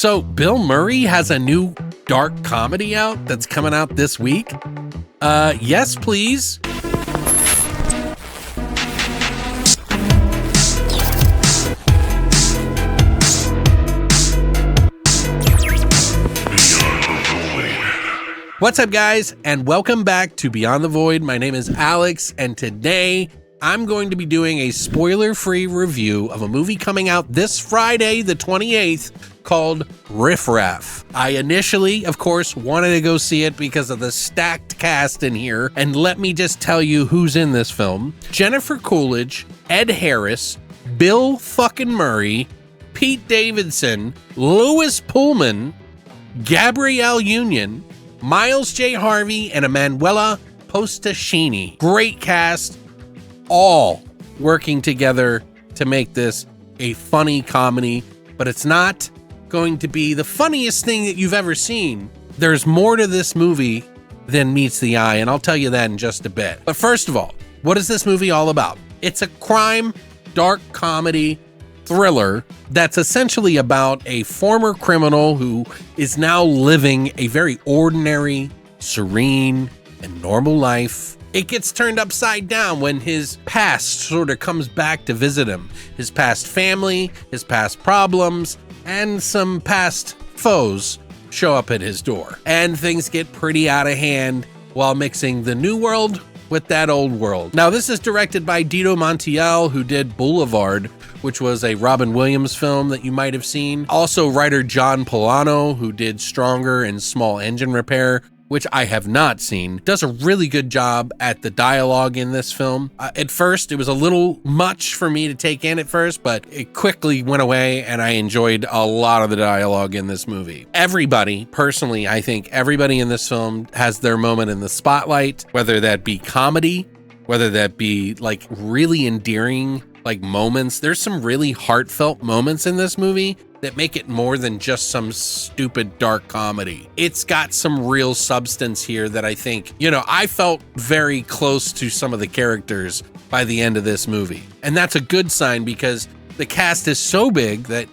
So Bill Murray has a new dark comedy out that's coming out this week? Yes, please. What's up, guys, and welcome back to Beyond the Void. My name is Alex, and today I'm going to be doing a spoiler-free review of a movie coming out this Friday, the 28th, called RIFF RAFF. I initially, of course, wanted to go see it because of the stacked cast in here, and let me just tell you who's in this film. Jennifer Coolidge, Ed Harris, Bill fucking Murray, Pete Davidson, Lewis Pullman, Gabrielle Union, Miles J. Harvey, and Emanuela Postashini. Great cast, all working together to make this a funny comedy, but it's not going to be the funniest thing that you've ever seen. There's more to this movie than meets the eye, and I'll tell you that in just a bit. But first of all, what is this movie all about? It's a crime, dark comedy, thriller that's essentially about a former criminal who is now living a very ordinary, serene, and normal life. It gets turned upside down when his past sort of comes back to visit him. His past family, his past problems, and some past foes show up at his door. And things get pretty out of hand while mixing the new world with that old world. Now, this is directed by Dito Montiel, who did Boulevard, which was a Robin Williams film that you might have seen. Also, writer John Polano, who did Stronger and Small Engine Repair, which I have not seen, does a really good job at the dialogue in this film. At first, it was a little much for me to take in at first, but it quickly went away, and I enjoyed a lot of the dialogue in this movie. Everybody, personally, I think everybody in this film has their moment in the spotlight, whether that be comedy, whether that be like really endearing like moments. There's some really heartfelt moments in this movie that make it more than just some stupid dark comedy. It's got some real substance here that I think, I felt very close to some of the characters by the end of this movie. And that's a good sign because the cast is so big that,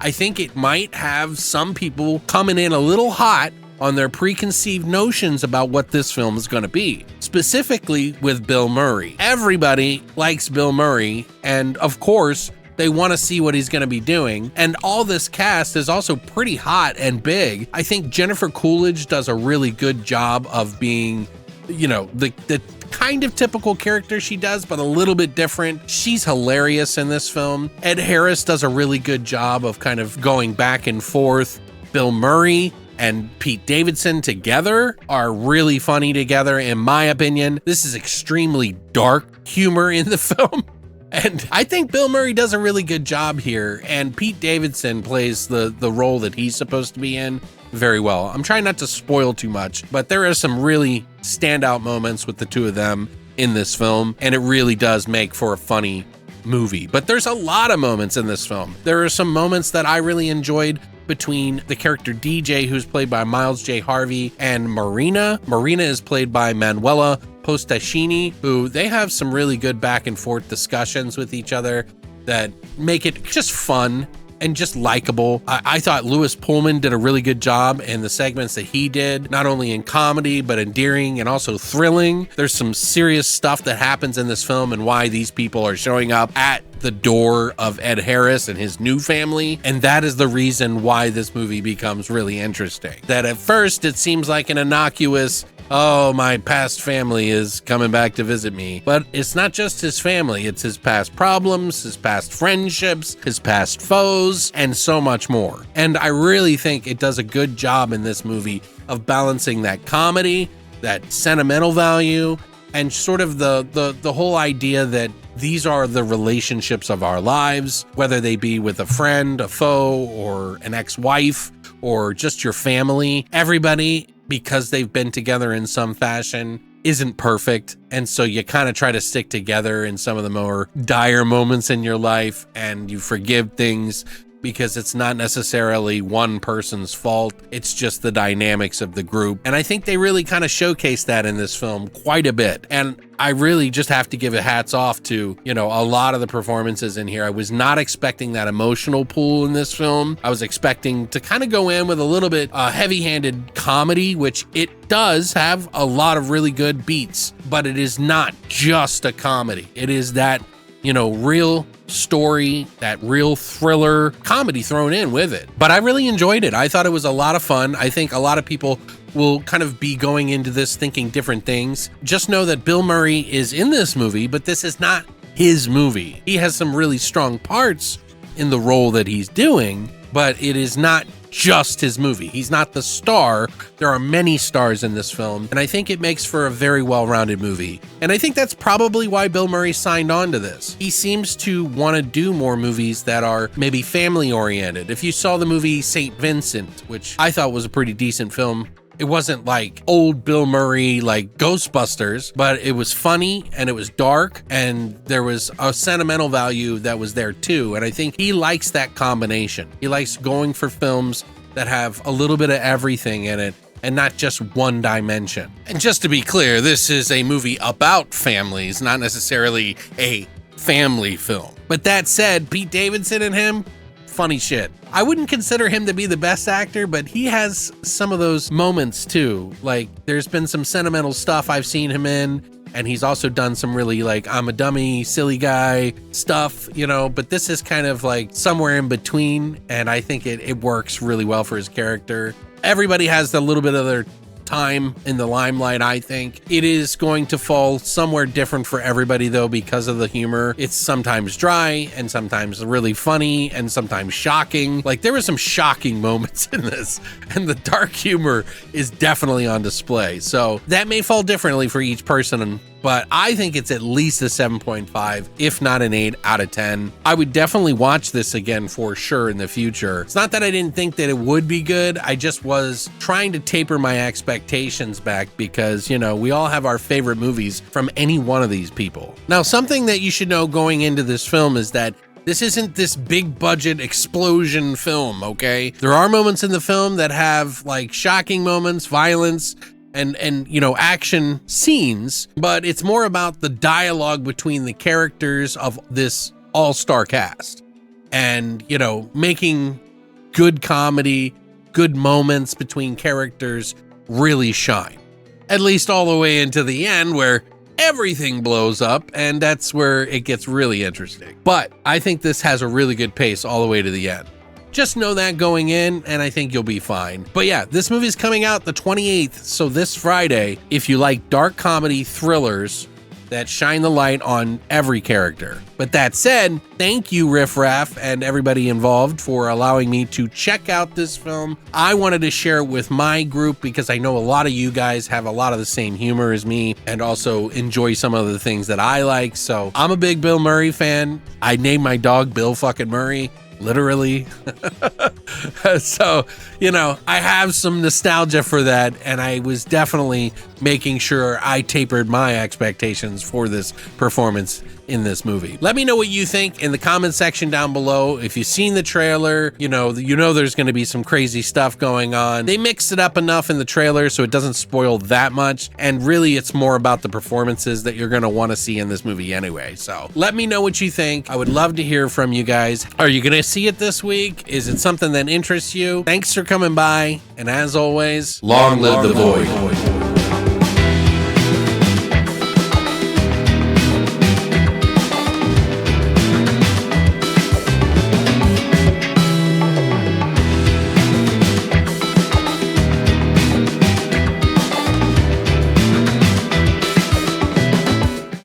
I think it might have some people coming in a little hot on their preconceived notions about what this film is going to be, specifically with Bill Murray. Everybody likes Bill Murray, and of course, they want to see what he's going to be doing. And all this cast is also pretty hot and big. I think Jennifer Coolidge does a really good job of being, the kind of typical character she does, but a little bit different. She's hilarious in this film. Ed Harris does a really good job of kind of going back and forth. Bill Murray and Pete Davidson together are really funny together, in my opinion. This is extremely dark humor in the film. And I think Bill Murray does a really good job here, and Pete Davidson plays the role that he's supposed to be in very well. I'm trying not to spoil too much, but there are some really standout moments with the two of them in this film, and it really does make for a funny movie. But there's a lot of moments in this film. There are some moments that I really enjoyed between the character DJ, who's played by Miles J. Harvey, and Marina. Marina is played by Emanuela Postashini, who they have some really good back and forth discussions with each other that make it just fun and just likable. I thought Lewis Pullman did a really good job in the segments that he did, not only in comedy, but endearing and also thrilling. There's some serious stuff that happens in this film and why these people are showing up at the door of Ed Harris and his new family. And that is the reason why this movie becomes really interesting. That at first it seems like an innocuous, oh, my past family is coming back to visit me. But it's not just his family, it's his past problems, his past friendships, his past foes, and so much more. And I really think it does a good job in this movie of balancing that comedy, that sentimental value, and sort of the whole idea that these are the relationships of our lives, whether they be with a friend, a foe, or an ex-wife, or just your family. Everybody, because they've been together in some fashion, isn't perfect. And so you kind of try to stick together in some of the more dire moments in your life, and you forgive things because it's not necessarily one person's fault. It's just the dynamics of the group. And I think they really kind of showcase that in this film quite a bit. And I really just have to give a hats off to, you know, a lot of the performances in here. I was not expecting that emotional pool in this film. I was expecting to kind of go in with a little bit heavy-handed comedy, which it does have a lot of really good beats, but it is not just a comedy. It is that, you know, real story, that real thriller comedy thrown in with it. But I really enjoyed it. I thought it was a lot of fun. I think a lot of people will kind of be going into this thinking different things. Just know that Bill Murray is in this movie, but this is not his movie. He has some really strong parts in the role that he's doing, but it is not just his movie. He's not the star. There are many stars in this film, and I think it makes for a very well-rounded movie. And I think that's probably why Bill Murray signed on to this. He seems to want to do more movies that are maybe family-oriented. If you saw the movie St. Vincent, which I thought was a pretty decent film, it wasn't like old Bill Murray like Ghostbusters, but it was funny and it was dark and there was a sentimental value that was there too. And I think he likes that combination. He likes going for films that have a little bit of everything in it and not just one dimension. And just to be clear, this is a movie about families, not necessarily a family film. But that said, Pete Davidson and him, funny shit. I wouldn't consider him to be the best actor, but he has some of those moments too. Like, there's been some sentimental stuff I've seen him in, and he's also done some really like I'm a dummy, silly guy stuff, you know, but this is kind of like somewhere in between, and I think it works really well for his character. Everybody has a little bit of their time in the limelight. I think it is going to fall somewhere different for everybody though, because of the humor. It's sometimes dry and sometimes really funny and sometimes shocking. Like, there were some shocking moments in this, and the dark humor is definitely on display. So that may fall differently for each person, but I think it's at least a 7.5, if not an 8 out of 10. I would definitely watch this again for sure in the future. It's not that I didn't think that it would be good. I just was trying to taper my expectations back because, you know, we all have our favorite movies from any one of these people. Now, something that you should know going into this film is that this isn't this big budget explosion film, okay? There are moments in the film that have like shocking moments, violence, and you know, action scenes, but it's more about the dialogue between the characters of this all-star cast and, you know, making good comedy, good moments between characters really shine, at least all the way into the end where everything blows up, and that's where it gets really interesting. But I think this has a really good pace all the way to the end. Just know that going in, and I think you'll be fine. But yeah, this movie is coming out the 28th, so this Friday, if you like dark comedy thrillers that shine the light on every character. But that said, thank you, Riff Raff, and everybody involved for allowing me to check out this film. I wanted to share it with my group because I know a lot of you guys have a lot of the same humor as me and also enjoy some of the things that I like. So I'm a big Bill Murray fan. I named my dog Bill fucking Murray. Literally. So, you know, I have some nostalgia for that, and I was definitely making sure I tapered my expectations for this performance in this movie. Let me know what you think in the comment section down below. If you've seen the trailer, you know there's going to be some crazy stuff going on. They mixed it up enough in the trailer so it doesn't spoil that much, and really it's more about the performances that you're going to want to see in this movie anyway. So let me know what you think. I would love to hear from you guys. Are you going to see it this week? Is it something that interests you? Thanks for coming by, and as always, long live the void.